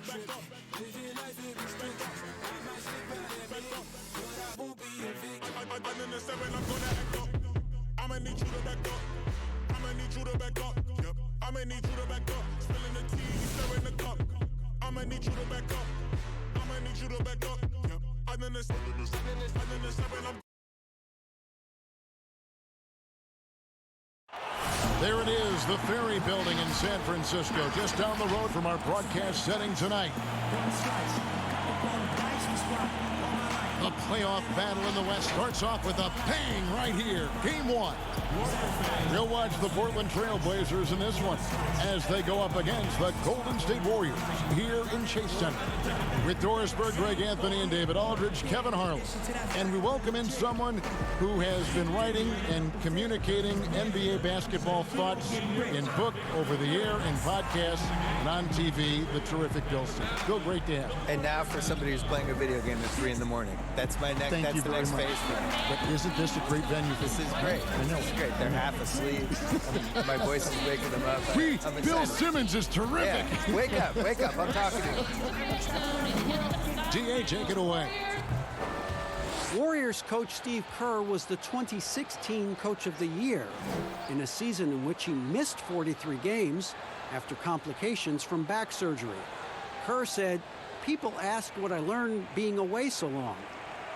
Living life in respect. I might slip out and back up, but I won't be a victim. I'm in the 7, I'm gonna act up. I'ma need you to back up. I'ma need you to back up. Yep. I'ma need you to back up. Spilling the tea, stirring the cup. I'ma need you to back up. I'ma need you to back up. Yep. I'm in the 7, I'm. There it is, the Ferry Building in San Francisco, just down the road from our broadcast setting tonight. The playoff battle in the West starts off with a bang right here. Game 1. We'll watch the Portland TrailBlazers in this one as they go up against the Golden State Warriors here in Chase Center. With Doris Berg, Greg Anthony, and David Aldridge, Kevin Harlan. And we welcome in someone who has been writing and communicating NBA basketball thoughts in book, over the air, in podcasts, and on TV, the terrific Bill Simmons. Bill, great to have. And now for somebody who's playing a video game at 3 in the morning. That's my next. Thank that's you the very next much. phase for me. But isn't this a great venue for This you? is great. I know. This is great. They're half asleep. My voice is waking them up. I'm Bill excited. Simmons is terrific. Yeah. Wake up. Wake up. I'm talking to you. DA, take it away. Warriors coach Steve Kerr was the 2016 Coach of the Year in a season in which he missed 43 games after complications from back surgery. Kerr said, "People ask what I learned being away so long.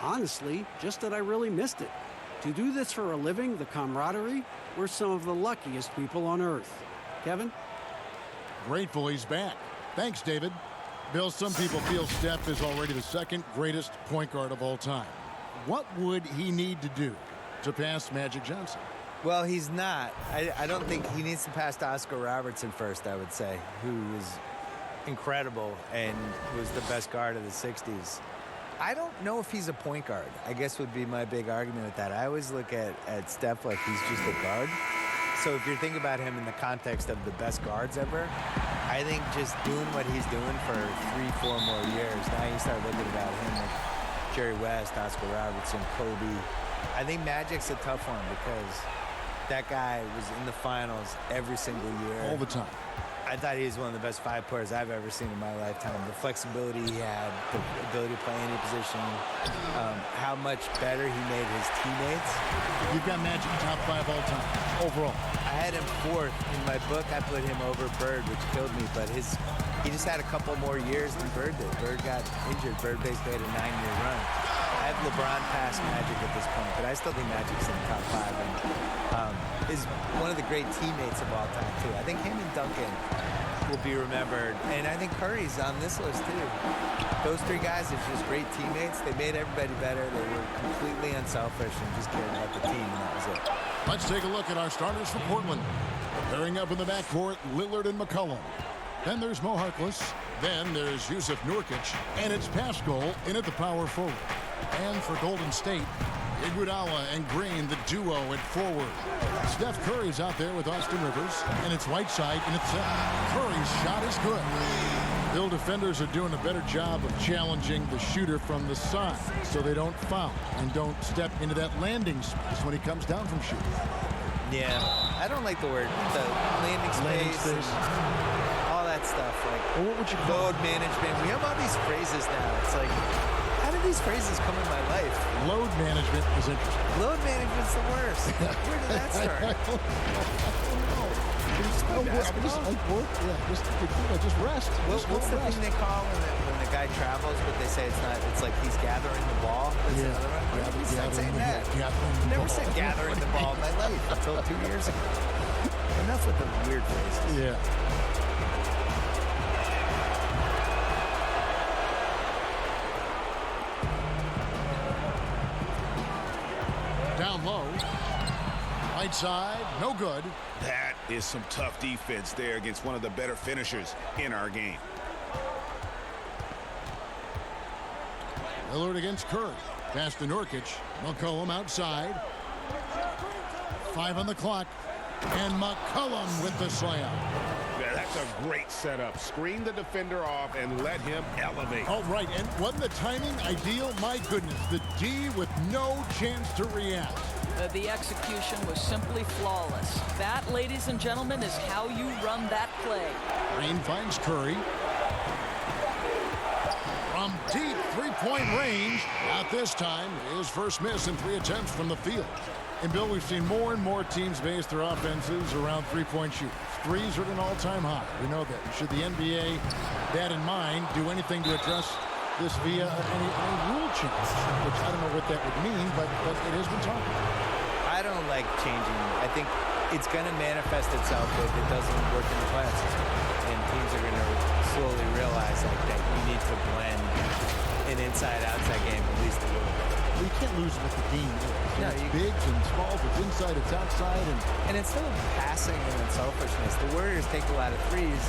Honestly, just that I really missed it. To do this for a living, the camaraderie, we're some of the luckiest people on earth." Kevin? Grateful he's back. Thanks, David. Bill, some people feel Steph is already the second greatest point guard of all time. What would he need to do to pass Magic Johnson? Well, he's not. I don't think he needs to pass to Oscar Robertson first, I would say, who was incredible and was the best guard of the 60s. I don't know if he's a point guard, I guess would be my big argument with that. I always look at Steph like he's just a guard. So if you're thinking about him in the context of the best guards ever, I think just doing what he's doing for 3-4 more years, now you start looking about him like Jerry West, Oscar Robertson, Kobe. I think Magic's a tough one because that guy was in the finals every single year. All the time. I thought he was one of the best 5 players I've ever seen in my lifetime. The flexibility he had, the ability to play any position, how much better he made his teammates. You've got Magic top 5 all time, overall. I had him 4th. In my book, I put him over Bird, which killed me, but he just had a couple more years than Bird did. Bird got injured. Bird basically had a 9-year run. I have LeBron past Magic at this point, but I still think Magic's in the top 5 and is one of the great teammates of all time, too. I think him and Duncan will be remembered, and I think Curry's on this list, too. Those 3 guys are just great teammates. They made everybody better. They were completely unselfish and just cared about the team, and that was it. Let's take a look at our starters for Portland. Pairing up in the backcourt, Lillard and McCollum. Then there's Mo Harkless. Then there's Yusuf Nurkic. And it's Pascal in at the power forward. And for Golden State, Iguodala and Green, the duo at forward. Steph Curry's out there with Austin Rivers. And it's Whiteside in at center. Curry's shot is good. Bill, defenders are doing a better job of challenging the shooter from the side so they don't foul and don't step into that landing space when he comes down from shooting. Yeah, I don't like the word, the landing space. All that stuff, like well, what would you call load management. We have all these phrases now. It's like, how did these phrases come in my life? Load management is interesting. Load management's the worst. Where did that start? I don't know. Just rest. What's the thing they call when the guy travels, but they say it's not? It's like he's gathering the ball. That's another one. Stop saying that. Never said gathering the ball in my life until 2 years ago. Enough with the weird phrases. Yeah. Down low. Right side, no good. That is some tough defense there against one of the better finishers in our game. Lillard against Curry. Pass to Nurkic. McCollum outside. 5 on the clock. And McCollum with the slam. Yeah, that's a great setup. Screen the defender off and let him elevate. All right, and wasn't the timing ideal? My goodness, the D with no chance to react. The execution was simply flawless. That, ladies and gentlemen, is how you run that play. Green finds Curry. Deep three-point range. Not this time. His first miss in 3 attempts from the field. And, Bill, we've seen more and more teams base their offenses around three-point shooters. Threes are at an all-time high. We know that. Should the NBA, that in mind, do anything to address this via any rule change? Which I don't know what that would mean, but it has been talked about. I don't like changing. I think it's going to manifest itself if it doesn't work in the playoff system. And teams are going to slowly realize that you need to blend an inside-outside game at least a little bit. You can't lose with the team. No, it's bigs and smalls. It's inside, it's outside. And it's still passing and unselfishness. The Warriors take a lot of threes,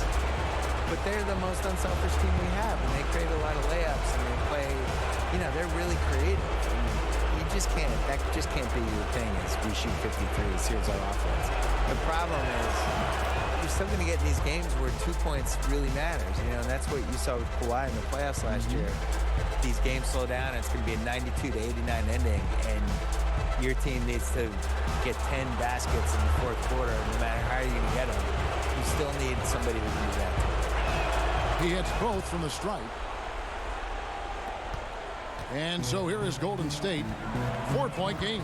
but they're the most unselfish team we have. And they create a lot of layups, and they play, they're really creative. And that just can't be your thing is we shoot 53s, here's our offense. The problem is you're still going to get in these games where 2 points really matters, and that's what you saw with Kawhi in the playoffs last year. These games slow down, and it's going to be a 92-89 ending, and your team needs to get 10 baskets in the fourth quarter, and no matter how you're going to get them, you still need somebody who can do that. He hits both from the stripe. And so here is Golden State. 4-point game.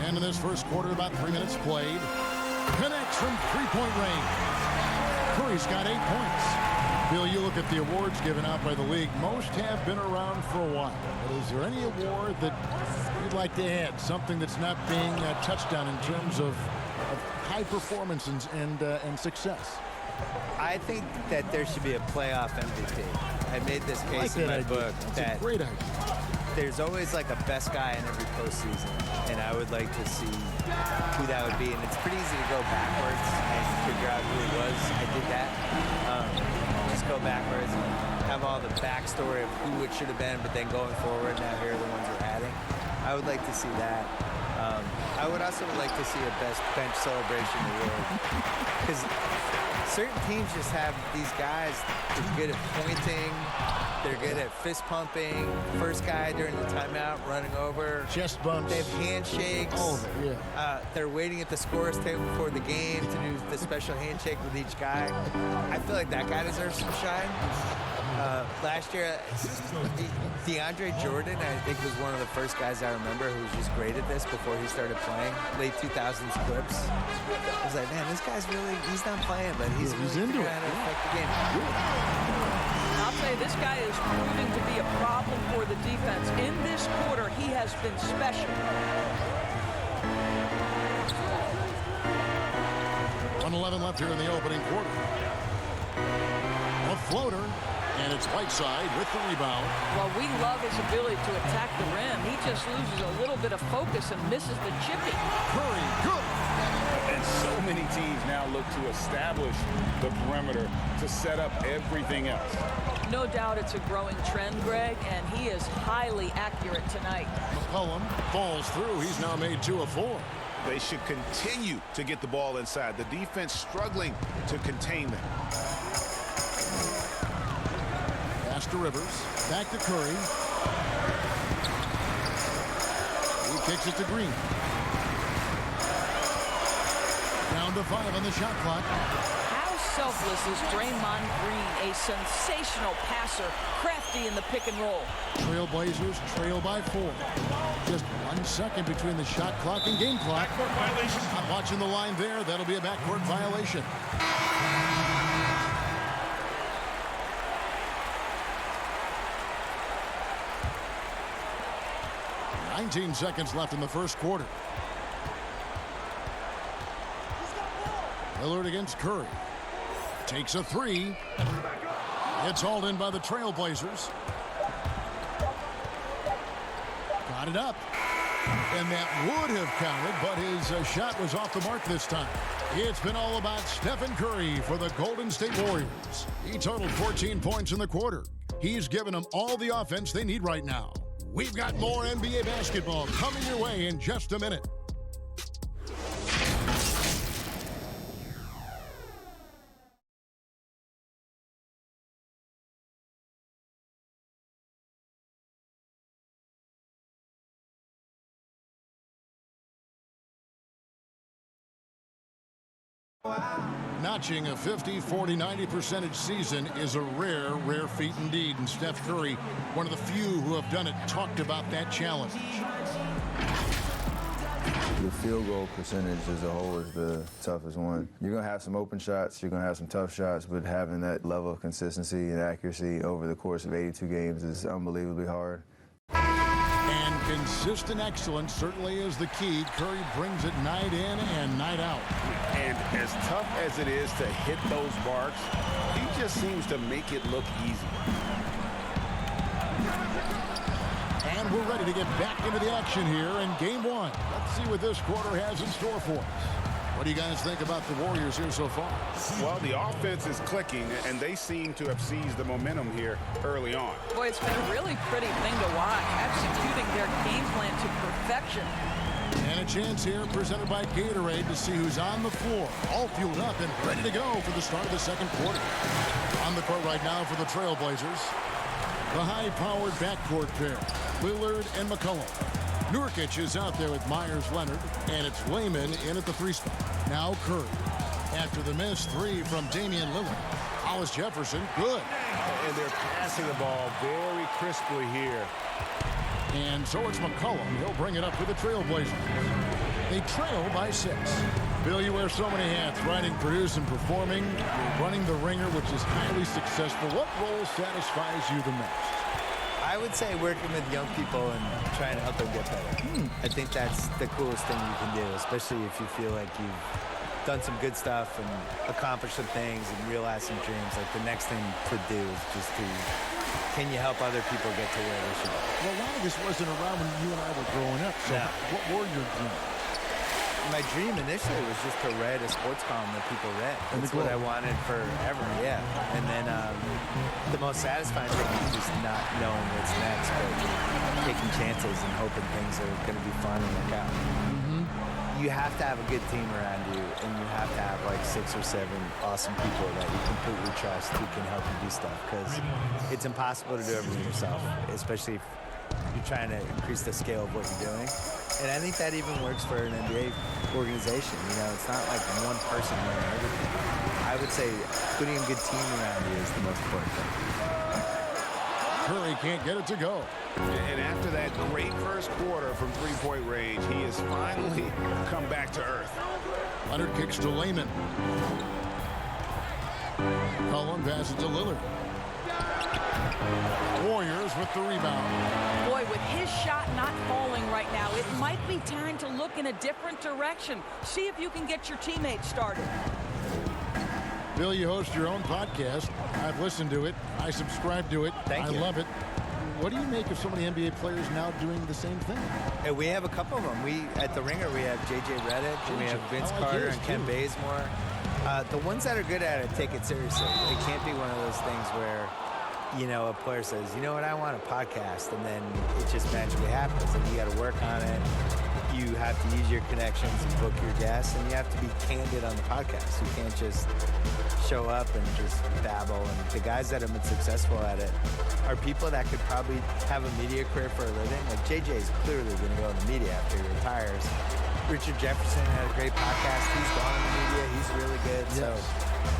And in this first quarter, about 3 minutes played. Connects from three-point range. Curry's got 8 points. Bill, you look at the awards given out by the league. Most have been around for a while. But is there any award that you'd like to add? Something that's not being touched on in terms of high performance and success? I think that there should be a playoff MVP. I made this case in my book that a great idea. There's always like a best guy in every postseason, and I would like to see who that would be. And it's pretty easy to go backwards and figure out who it was. I did that. Just go backwards and have all the backstory of who it should have been, but then going forward, now here are the ones we're adding. I would like to see that. I would also like to see a best bench celebration award, because certain teams just have these guys that are good at pointing, they're good at fist pumping, first guy during the timeout running over, chest bumps, they have handshakes. Oh, yeah. They're waiting at the scorer's table before the game to do the special handshake with each guy. I feel like that guy deserves some shine. Last year, DeAndre Jordan, I think, was one of the first guys I remember who was just great at this before he started playing. Late 2000s Clips. I was like, man, this guy's he's not playing, but he's really into it. trying to affect the game. I'll say this guy is proving to be a problem for the defense. In this quarter, he has been special. 1:11 left here in the opening quarter. A floater, and it's Whiteside with the rebound. Well, we love his ability to attack the rim. He just loses a little bit of focus and misses the chippy. Curry, good. And so many teams now look to establish the perimeter to set up everything else. No doubt it's a growing trend, Greg, and he is highly accurate tonight. McCollum falls through. He's now made 2 of 4. They should continue to get the ball inside. The defense struggling to contain them. Pass to Rivers. Back to Curry. He kicks it to Green. Down to 5 on the shot clock. How selfless is Draymond Green, a sensational passer, crafty in the pick and roll. TrailBlazers trail by 4. Just 1 second between the shot clock and game clock. Backcourt violation. I'm watching the line there. That'll be a backcourt violation. $19 seconds left in the first quarter. Lillard against Curry. Takes a 3. It's hauled in by the TrailBlazers. Got it up. And that would have counted, but his shot was off the mark this time. It's been all about Stephen Curry for the Golden State Warriors. He totaled 14 points in the quarter. He's given them all the offense they need right now. We've got more NBA basketball coming your way in just a minute. Notching a 50, 40, 90% season is a rare, rare feat indeed. And Steph Curry, one of the few who have done it, talked about that challenge. The field goal percentage as a whole is the toughest one. You're going to have some open shots, you're going to have some tough shots, but having that level of consistency and accuracy over the course of 82 games is unbelievably hard. And consistent excellence certainly is the key. Curry brings it night in and night out. And as tough as it is to hit those marks, he just seems to make it look easy. And we're ready to get back into the action here in game one. Let's see what this quarter has in store for us. What do you guys think about the Warriors here so far? Well, the offense is clicking, and they seem to have seized the momentum here early on. Boy, it's been a really pretty thing to watch, executing their game plan to perfection. And a chance here presented by Gatorade to see who's on the floor, all fueled up and ready to go for the start of the second quarter. On the court right now for the TrailBlazers, the high-powered backcourt pair, Lillard and McCollum. Nurkic is out there with Myers-Leonard, and it's Layman in at the three spot. Now Curry. After the missed three from Damian Lillard. Hollis Jefferson, good. And they're passing the ball very crisply here. And so it's McCollum. He'll bring it up for the TrailBlazers. They trail by 6. Bill, you wear so many hats, writing, producing, performing. You're running the ringer, which is highly successful. What role satisfies you the most? I would say working with young people and trying to help them get better. I think that's the coolest thing you can do, especially if you feel like you've done some good stuff and accomplished some things and realized some dreams. Like the next thing to do is just to, can you help other people get to where they should go? Well, a lot of this wasn't around when you and I were growing up. So what were your dreams? My dream initially was just to write a sports column that people read. That's what I wanted forever, yeah. And then the most satisfying thing is just not knowing what's next, but taking chances and hoping things are going to be fun and work out. You have to have a good team around you, and you have to have like 6 or 7 awesome people that you completely trust who can help you do stuff, because it's impossible to do everything yourself, especially if you're trying to increase the scale of what you're doing. And I think that even works for an NBA organization. You know, it's not like one person doing everything. I would say putting a good team around you is the most important thing. Curry can't get it to go. And after that great first quarter from three-point range, he has finally come back to earth. Leonard kicks to Layman. Cullen passes to Lillard. Warriors with the rebound. Boy, with his shot not falling right now, it might be time to look in a different direction. See if you can get your teammates started. Bill, you host your own podcast. I've listened to it. I subscribe to it. Thank you. I love it. What do you make of so many NBA players now doing the same thing? And we have a couple of them. At the Ringer, we have J.J. Redick, and we have Vince Carter and Ken Bazemore. The ones that are good at it take it seriously. It can't be one of those things where, you know, a player says, you know what, I want a podcast, and then it just magically happens. And you got to work on it. You have to use your connections and book your guests, and you have to be candid on the podcast. You can't just show up and just babble. And the guys that have been successful at it are people that could probably have a media career for a living. Like JJ is clearly going to go in the media after he retires. Richard Jefferson had a great podcast. He's gone in the media. He's really good. Yes. So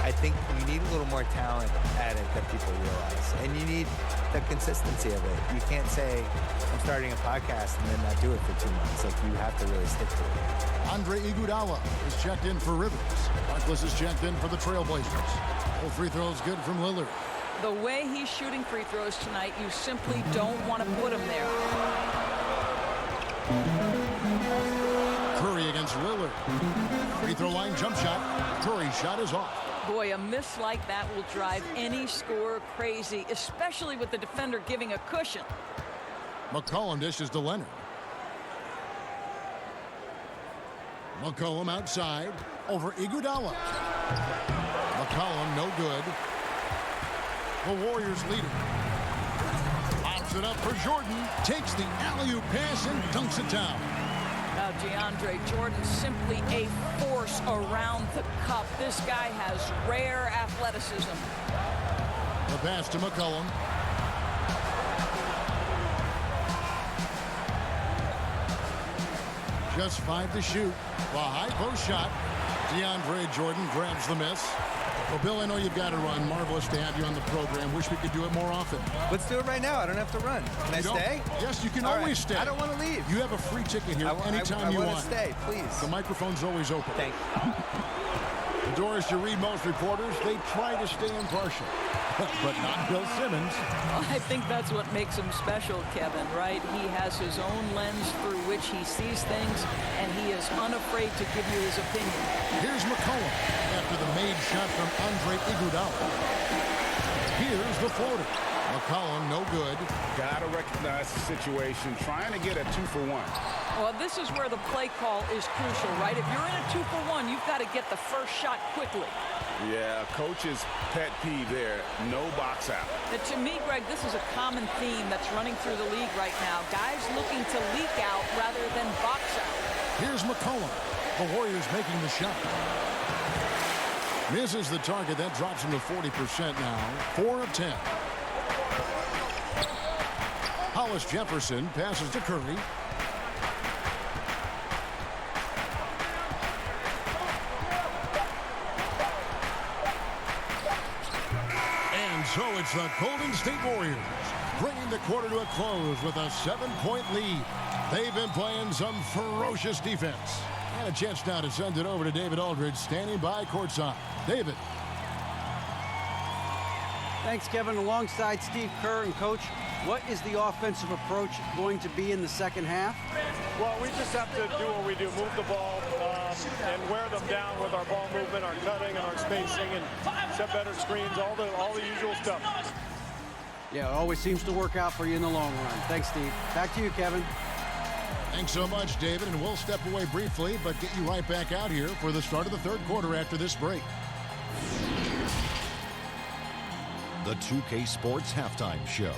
I think you need a little more talent at it that people realize. And you need the consistency of it. You can't say, I'm starting a podcast and then not do it for 2 months. Like, you have to really stick to it. Andre Iguodala is checked in for Rivers. Harkless is checked in for the TrailBlazers. All free throws good from Lillard. The way he's shooting free throws tonight, you simply don't want to put him there. Curry against Lillard. Free throw line jump shot. Curry's shot is off. Boy, a miss like that will drive any scorer crazy, especially with the defender giving a cushion. McCollum dishes to Leonard. McCollum outside over Iguodala. McCollum no good. The Warriors lead it. Pops it up for Jordan. Takes the alley-oop pass and dunks it down. Now, DeAndre Jordan, simply a force around the cup. This guy has rare athleticism. The pass to McCollum. Just 5 to shoot. The high post shot. DeAndre Jordan grabs the miss. Well, Bill, I know you've got to run. Marvelous to have you on the program. Wish we could do it more often. Let's do it right now. I don't have to run. Can I stay? Yes, you can All always right. stay. I don't want to leave. You have a free ticket here anytime you want. I want to stay, please. The microphone's always open. Thank you. Doris, you read most reporters, they try to stay impartial. But not Bill Simmons. Well, I think that's what makes him special, Kevin, right? He has his own lens through which he sees things, and he is unafraid to give you his opinion. Here's McCollum after the made shot from Andre Iguodala. Here's the floater. McCollum, no good. Got to recognize the situation, trying to get a 2-for-1. Well, this is where the play call is crucial, right? If you're in a 2-for-1, you've got to get the first shot quickly. Yeah, coach's pet peeve there, no box out. And to me, Greg, this is a common theme that's running through the league right now. Guys looking to leak out rather than box out. Here's McCollum. The Warriors making the shot. Misses the target. That drops him to 40% now. 4 of 10. Hollis Jefferson passes to Curry. And so it's the Golden State Warriors bringing the quarter to a close with a 7-point lead. They've been playing some ferocious defense. And a chance now to send it over to David Aldridge, standing by courtside. David. Thanks, Kevin. Alongside Steve Kerr and Coach, what is the offensive approach going to be in the second half? Well, we just have to do what we do, move the ball and wear them down with our ball movement, our cutting, and our spacing, and set better screens, all the usual stuff. Yeah, it always seems to work out for you in the long run. Thanks, Steve. Back to you, Kevin. Thanks so much, David, and we'll step away briefly, but get you right back out here for the start of the third quarter after this break. The 2K Sports Halftime Show.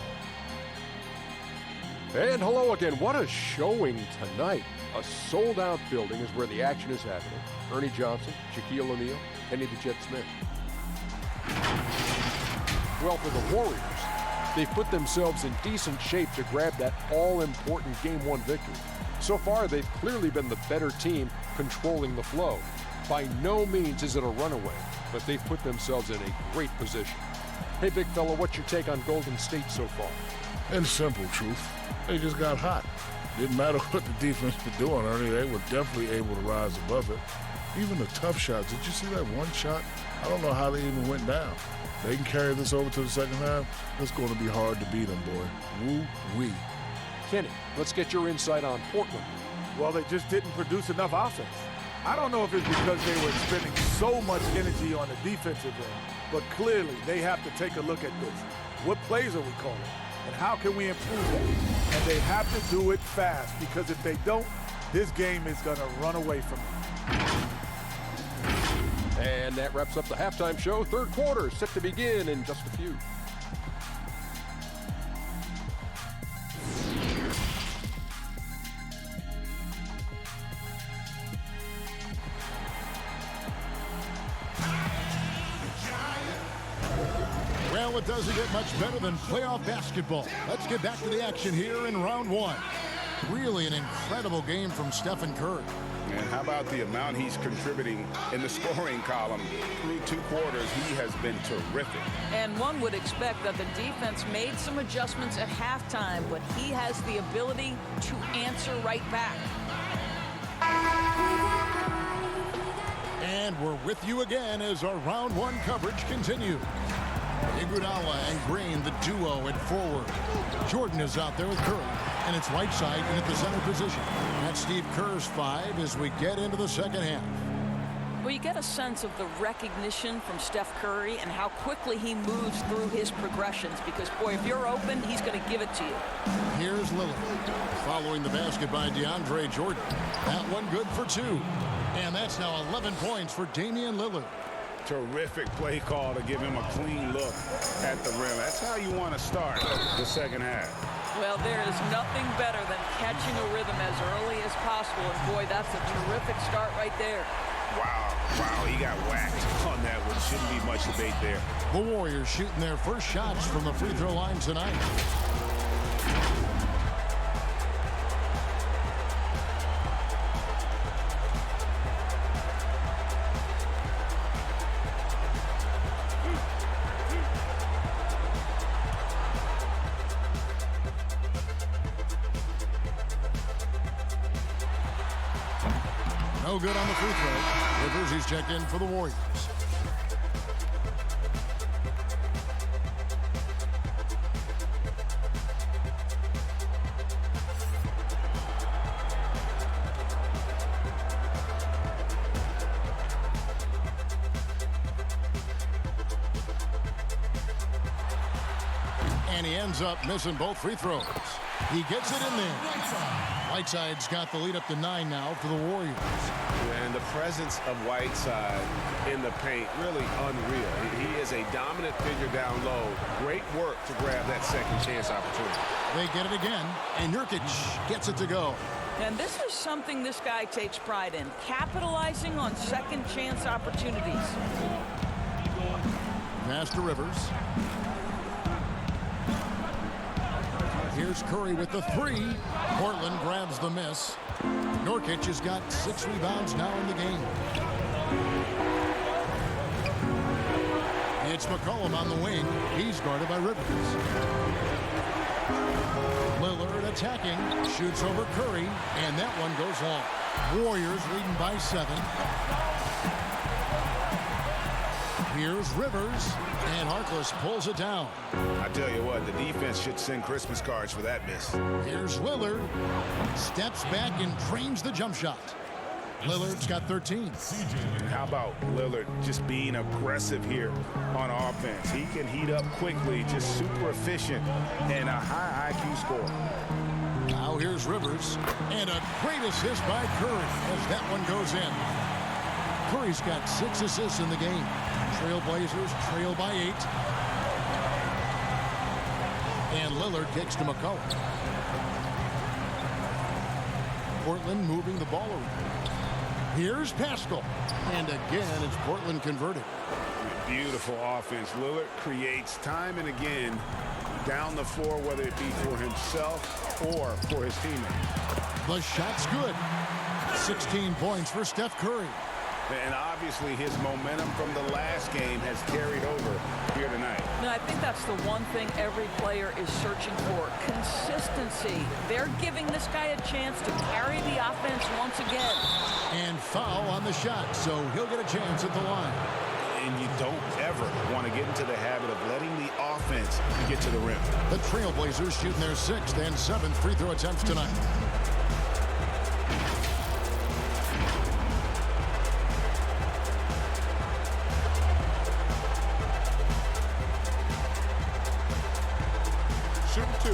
And hello again. What a showing tonight. A sold-out building is where the action is happening. Ernie Johnson, Shaquille O'Neal, Kenny the Jet Smith. Well, for the Warriors, they've put themselves in decent shape to grab that all-important Game 1 victory. So far, they've clearly been the better team controlling the flow. By no means is it a runaway, but they've put themselves in a great position. Hey, big fella, what's your take on Golden State so far? In simple truth, they just got hot. Didn't matter what the defense was doing, Ernie. They were definitely able to rise above it. Even the tough shots. Did you see that one shot? I don't know how they even went down. They can carry this over to the second half. It's going to be hard to beat them, boy. Woo-wee. Kenny, let's get your insight on Portland. Well, they just didn't produce enough offense. I don't know if it's because they were expending so much energy on the defensive end, but clearly they have to take a look at this. What plays are we calling? And how can we improve that? And they have to do it fast, because if they don't, this game is going to run away from them. And that wraps up the halftime show. Third quarter set to begin in just a few. Well, it doesn't get much better than playoff basketball. Let's get back to the action here in round one. Really an incredible game from Stephen Curry. And how about the amount he's contributing in the scoring column? Through 2 quarters, he has been terrific. And one would expect that the defense made some adjustments at halftime, but he has the ability to answer right back. And we're with you again as our round one coverage continues. Iguodala and Green, the duo at forward. Jordan is out there with Curry, and it's right side and at the center position. That's Steve Kerr's 5 as we get into the second half. Well, you get a sense of the recognition from Steph Curry and how quickly he moves through his progressions, because, boy, if you're open, he's going to give it to you. Here's Lillard following the basket by DeAndre Jordan. That one good for 2. And that's now 11 points for Damian Lillard. Terrific play call to give him a clean look at the rim. That's how you want to start the second half. Well, there is nothing better than catching a rhythm as early as possible. And, boy, that's a terrific start right there. Wow, he got whacked on that one. Shouldn't be much debate there. The Warriors shooting their first shots from the free throw line tonight. No good on the free throw. Rivers, he's checked in for the Warriors. And he ends up missing both free throws. He gets it in there. Whiteside's got the lead up to 9 now for the Warriors. And the presence of Whiteside in the paint, really unreal. He is a dominant figure down low. Great work to grab that second chance opportunity. They get it again, and Nurkic gets it to go. And this is something this guy takes pride in, capitalizing on second chance opportunities. Pass to Rivers. Here's Curry with the 3. Portland grabs the miss. Nurkic has got 6 rebounds now in the game. It's McCollum on the wing. He's guarded by Rivers. Lillard attacking. Shoots over Curry, and that one goes long. Warriors leading by 7. Here's Rivers, and Harkless pulls it down. I tell you what, the defense should send Christmas cards for that miss. Here's Lillard. Steps back and trains the jump shot. Lillard's got 13. How about Lillard just being aggressive here on offense? He can heat up quickly, just super efficient, and a high IQ score. Now here's Rivers, and a great assist by Curry as that one goes in. Curry's got 6 assists in the game. TrailBlazers trail by 8. And Lillard kicks to McCollum. Portland moving the ball around. Here's Pascal. And again, it's Portland converted. Beautiful offense. Lillard creates time and again down the floor, whether it be for himself or for his teammates. The shot's good. 16 points for Steph Curry. And obviously his momentum from the last game has carried over here tonight. No, I think that's the one thing every player is searching for, consistency. They're giving this guy a chance to carry the offense once again. And foul on the shot, so he'll get a chance at the line. And you don't ever want to get into the habit of letting the offense get to the rim. The TrailBlazers shooting their 6th and 7th free throw attempts tonight. Shoot 2.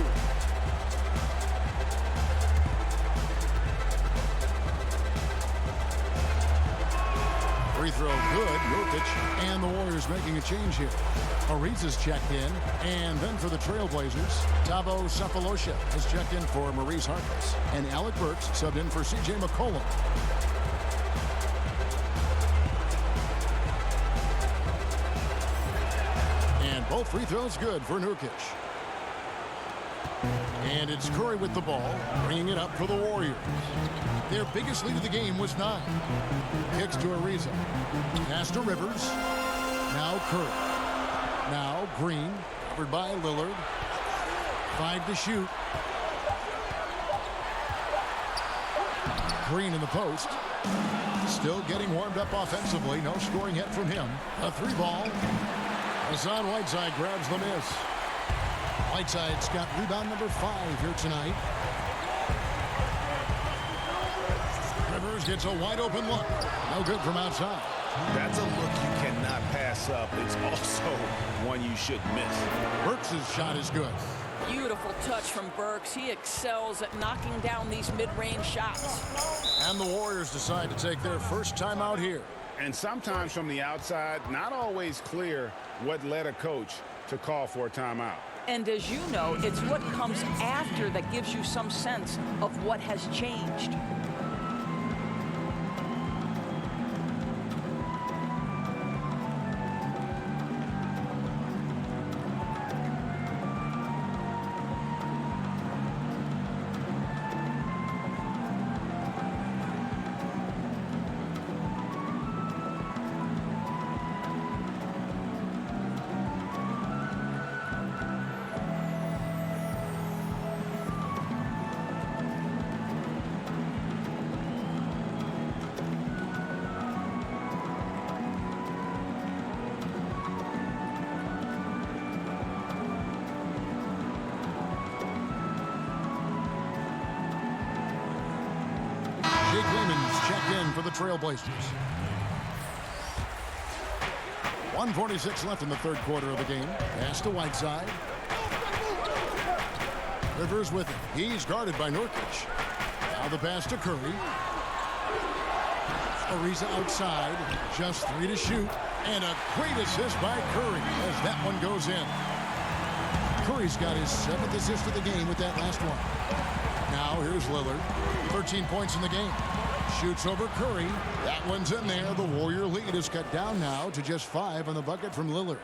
Free throw good. Nurkic and the Warriors making a change here. Ariza's checked in. And then for the TrailBlazers, Thabo Sefolosha has checked in for Maurice Harkless. And Alec Burks subbed in for C.J. McCollum. And both free throws good for Nurkic. And it's Curry with the ball, bringing it up for the Warriors. Their biggest lead of the game was 9. Kicks to Ariza. Pass to Rivers. Now Curry. Now Green, covered by Lillard. 5 to shoot. Green in the post. Still getting warmed up offensively. No scoring yet from him. A 3 ball. Hassan Whiteside grabs the miss. Whiteside's got rebound number 5 here tonight. Rivers gets a wide open look. No good from outside. That's a look you cannot pass up. It's also one you shouldn't miss. Burks' shot is good. Beautiful touch from Burks. He excels at knocking down these mid-range shots. And the Warriors decide to take their first time out here. And sometimes from the outside, not always clear what led a coach to call for a timeout. And as you know, it's what comes after that gives you some sense of what has changed. checked in for the TrailBlazers. 1:46 left in the third quarter of the game. Pass to Whiteside. Rivers with it. He's guarded by Nurkic. Now the pass to Curry. Ariza outside. Just 3 to shoot. And a great assist by Curry as that one goes in. Curry's got his 7th assist of the game with that last one. Now here's Lillard. 13 points in the game. Shoots over Curry. That one's in there. The Warrior lead is cut down now to just 5 on the bucket from Lillard.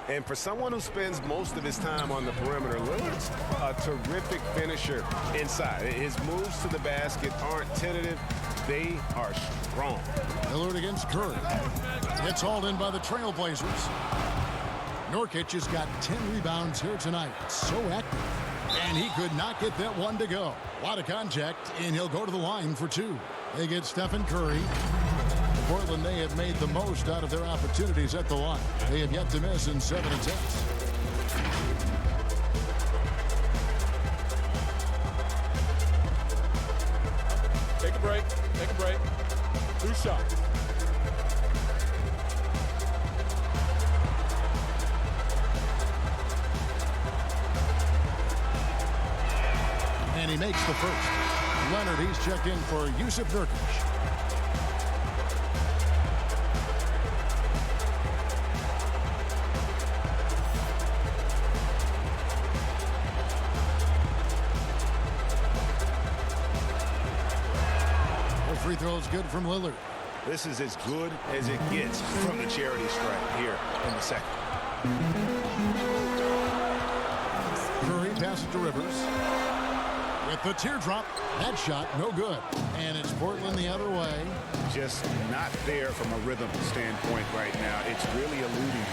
And for someone who spends most of his time on the perimeter, Lillard's a terrific finisher inside. His moves to the basket aren't tentative. They are strong. Lillard against Curry. It's hauled in by the TrailBlazers. Nurkic has got 10 rebounds here tonight. So active. And he could not get that one to go. A lot of contact, and he'll go to the line for 2. They get Stephen Curry. Portland, they have made the most out of their opportunities at the line. They have yet to miss in 7 attempts. Take a break. Take a break. 2 shots. And he makes the first. Leonard, he's checked in for Yusuf Nurkic. Free throw is good from Lillard. This is as good as it gets from the charity stripe here in the second. Curry passes to Rivers. With the teardrop, that shot no good. And it's Portland the other way. Just not there from a rhythm standpoint right now. It's really eluding.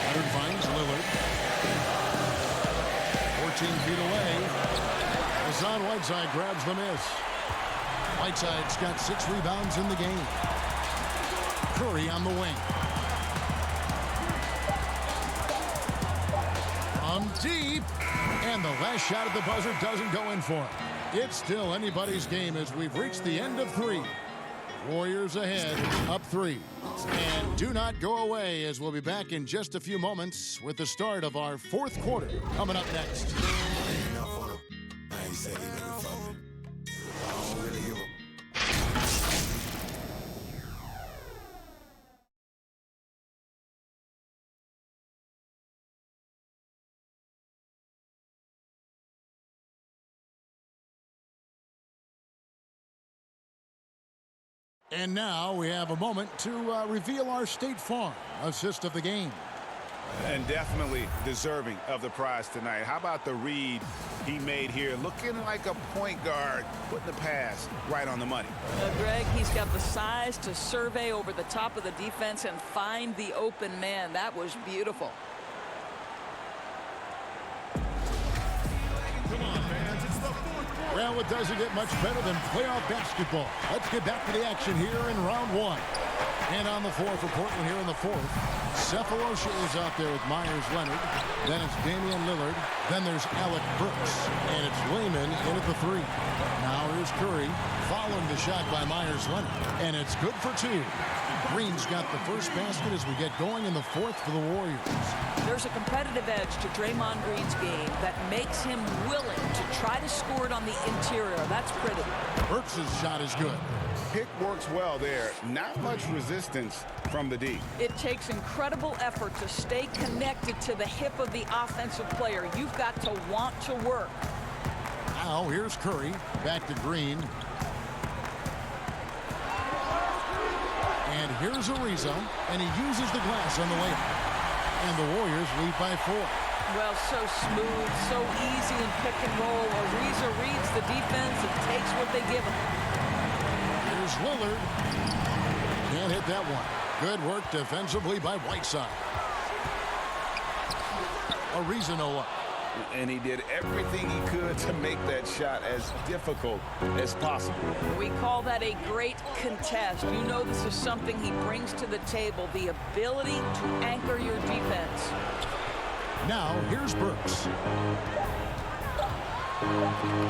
Leonard finds Lillard. 14 feet away. Hassan Whiteside grabs the miss. Whiteside's got 6 rebounds in the game. Curry on the wing. From deep. And the last shot at the buzzer doesn't go in for him. It's still anybody's game as we've reached the end of 3. Warriors ahead, up 3. And do not go away as we'll be back in just a few moments with the start of our 4th quarter coming up next. And now we have a moment to reveal our State Farm assist of the game. And definitely deserving of the prize tonight. How about the read he made here? Looking like a point guard, putting the pass right on the money. Greg, he's got the size to survey over the top of the defense and find the open man. That was beautiful. Well, it doesn't get much better than playoff basketball. Let's get back to the action here in round 1. And on the floor for Portland here in the 4th. Cephalosha is out there with Myers Leonard. Then it's Damian Lillard. Then there's Alec Burks. And it's Wayman in at the 3. Now here's Curry following the shot by Myers Leonard. And it's good for 2. Green's got the first basket as we get going in the 4th for the Warriors. There's a competitive edge to Draymond Green's game that makes him willing to try to score it on the interior. That's pretty. Burks' shot is good. Pick works well there. Not much resistance from the D. It takes incredible effort to stay connected to the hip of the offensive player. You've got to want to work. Now here's Curry. Back to Green. And here's Ariza, and he uses the glass on the layup. And the Warriors lead by 4. Well, so smooth, so easy in pick and roll. Ariza reads the defense and takes what they give him. Here's Lillard. Can't hit that one. Good work defensively by Whiteside. Ariza no up. And he did everything he could to make that shot as difficult as possible. We call that a great contest. You know this is something he brings to the table, the ability to anchor your defense. Now, here's Burks.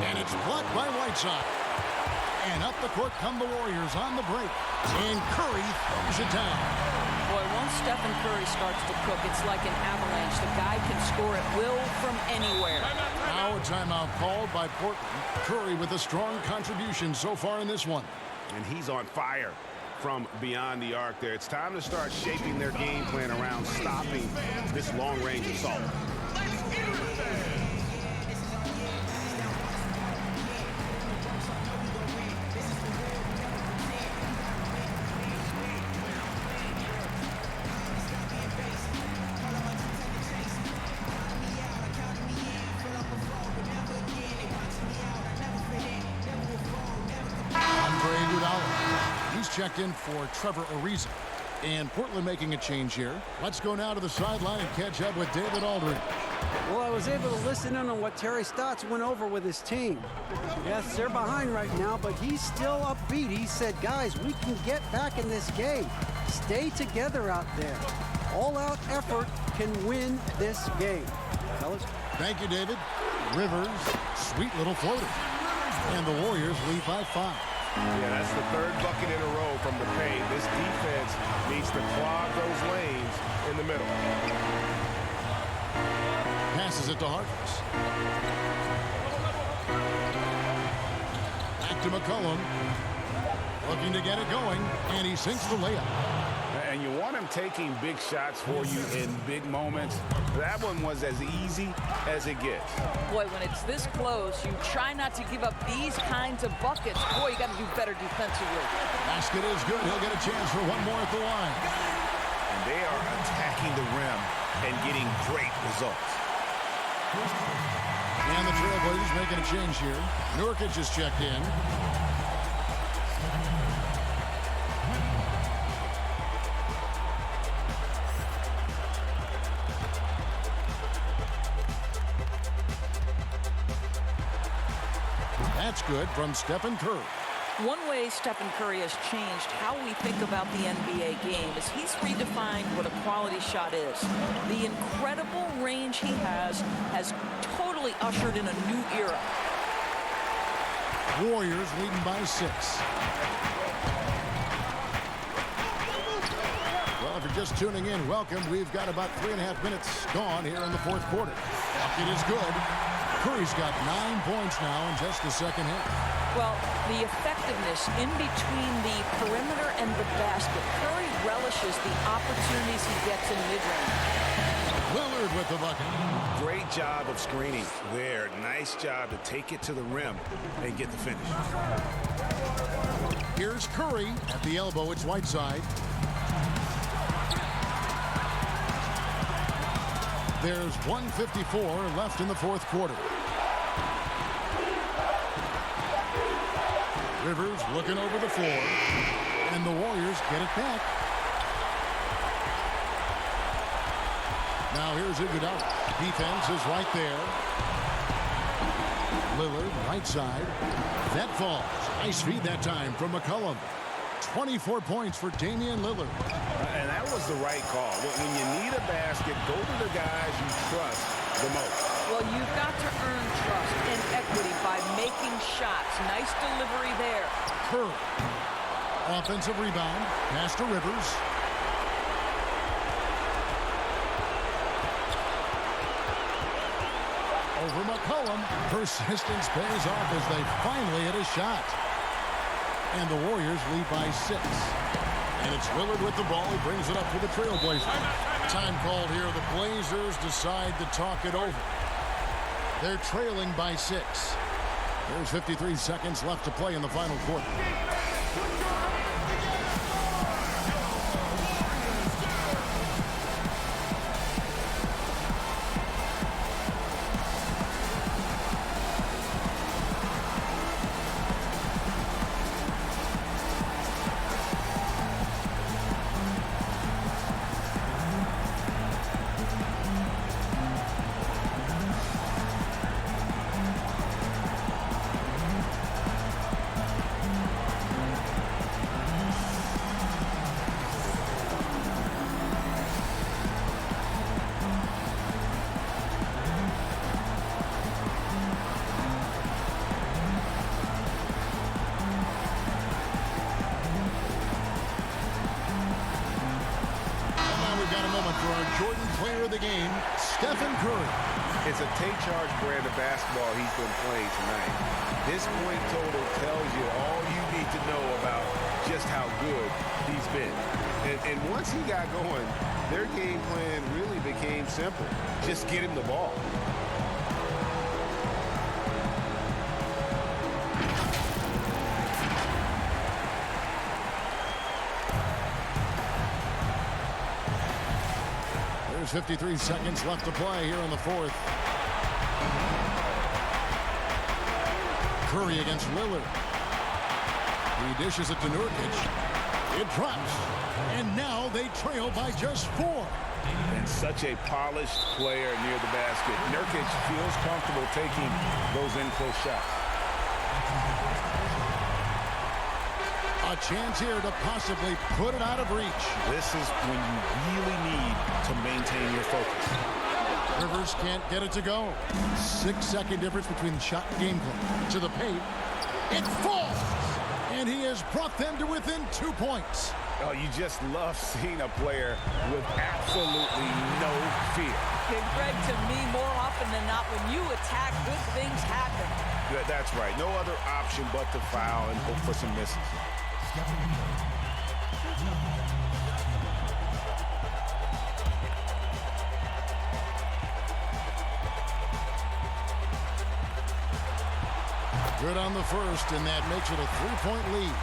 And it's blocked by Whiteside. And up the court come the Warriors on the break. And Curry throws it down. Boy, once Stephen Curry starts to cook, it's like an avalanche. The guy can score at will from anywhere. Now a timeout called by Portland. Curry with a strong contribution so far in this one. And he's on fire from beyond the arc there. It's time to start shaping their game plan around stopping this long-range assault. Checked in for Trevor Ariza. And Portland making a change here. Let's go now to the sideline and catch up with David Aldridge. Well, I was able to listen in on what Terry Stotts went over with his team. Yes, they're behind right now, but he's still upbeat. He said, guys, we can get back in this game. Stay together out there. All-out effort can win this game. Fellas? Thank you, David. Rivers, sweet little floater. And the Warriors lead by 5. Yeah, that's the third bucket in a row from the paint. This defense needs to clog those lanes in the middle. Passes it to Harkless. Back to McCollum. Looking to get it going, and he sinks the layup. And you want him taking big shots for you in big moments. That one was as easy as it gets. Boy, when it's this close, you try not to give up these kinds of buckets. Boy, you got to do better defensively. Basket is good. He'll get a chance for one more at the line. And they are attacking the rim and getting great results. And the TrailBlazers making a change here. Nurkic is checked in. That's good from Stephen Curry. One way Stephen Curry has changed how we think about the NBA game is he's redefined what a quality shot is. The incredible range he has totally ushered in a new era. Warriors leading by 6. Well, if you're just tuning in, welcome. We've got about 3.5 minutes gone here in the fourth quarter. Bucket is good. Curry's got 9 points now in just the second half. Well, the effectiveness in between the perimeter and the basket. Curry relishes the opportunities he gets in mid-range. Lillard with the bucket. Great job of screening there. Nice job to take it to the rim and get the finish. Here's Curry at the elbow. It's Whiteside. There's 1:54 left in the fourth quarter. Rivers looking over the floor, and the Warriors get it back. Now here's Iguodala. Defense is right there. Lillard, right side. That falls. Nice feed that time from McCollum. 24 points for Damian Lillard. And that was the right call. When you need a basket, go to the guys you trust the most. Well, you've got to earn trust and equity by making shots. Nice delivery there. Curry. Offensive rebound. Pass to Rivers. Over McCollum. Persistence pays off as they finally hit a shot. And the Warriors lead by 6. And it's Lillard with the ball. He brings it up for the TrailBlazers. Time called here. The Blazers decide to talk it over. They're trailing by 6. There's 53 seconds left to play in the final quarter. Jordan Player of the Game, Stephen Curry. It's a take-charge brand of basketball he's been playing tonight. This point total tells you all you need to know about just how good he's been. And once he got going, their game plan really became simple. Just get him the ball. There's 53 seconds left to play here in the fourth. Curry against Lillard. He dishes it to Nurkic. It drops. And now they trail by just 4. And such a polished player near the basket. Nurkic feels comfortable taking those in-close shots. A chance here to possibly put it out of reach. This is when you really need to maintain your focus. Rivers can't get it to go. 6-second difference between the shot and game clock. To the paint. It falls! And he has brought them to within 2 points. Oh, you just love seeing a player with absolutely no fear. And Greg, to me, more often than not, when you attack, good things happen. That's right. No other option but to foul and hope for some misses. Good on the first, and that makes it a 3-point lead.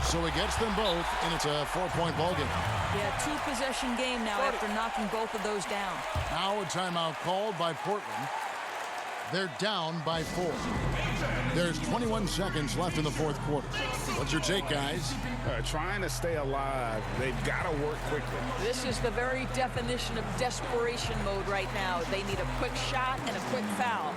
So he gets them both, and it's a 4-point ball game. Yeah, 2-possession game now after knocking both of those down. Now a timeout called by Portland. They're down by 4. There's 21 seconds left in the fourth quarter. What's your take, guys? Trying to stay alive. They've got to work quickly. This is the very definition of desperation mode right now. They need a quick shot and a quick foul.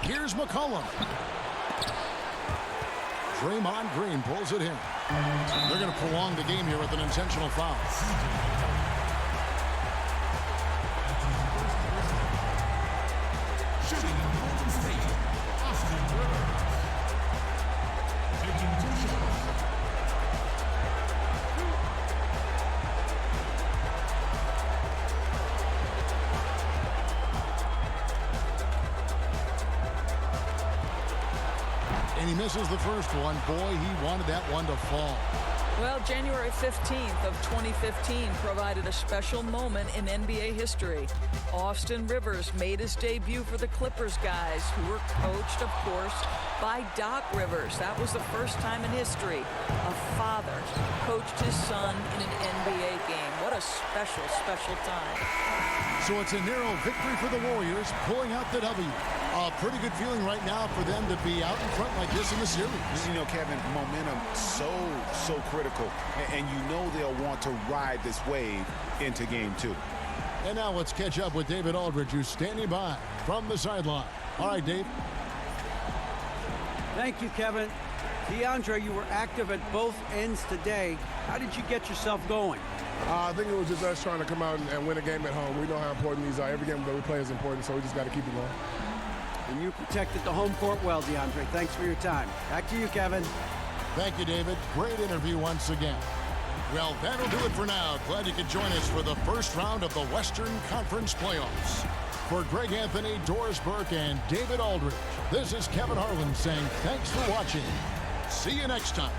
Here's McCollum. Draymond Green pulls it in. They're going to prolong the game here with an intentional foul. And he misses the first one. Boy, he wanted that one to fall. Well, January 15th of 2015 provided a special moment in NBA history. Austin Rivers made his debut for the Clippers guys, who were coached, of course, by Doc Rivers. That was the first time in history a father coached his son in an NBA game. What a special, special time. So it's a narrow victory for the Warriors, pulling out the W. A pretty good feeling right now for them to be out in front like this in the series. You know, Kevin, momentum so critical, and you know they'll want to ride this wave into game 2. And now let's catch up with David Aldridge, who's standing by from the sideline. All right, Dave. Thank you, Kevin. DeAndre, you were active at both ends today. How did you get yourself going? I think it was just us trying to come out and win a game at home. We know how important these are. Every game that we play is important, so we just got to keep it going. And you protected the home court well, DeAndre. Thanks for your time. Back to you, Kevin. Thank you, David. Great interview once again. Well, that'll do it for now. Glad you could join us for the first round of the Western Conference Playoffs. For Greg Anthony, Doris Burke, and David Aldridge, this is Kevin Harlan saying thanks for watching. See you next time.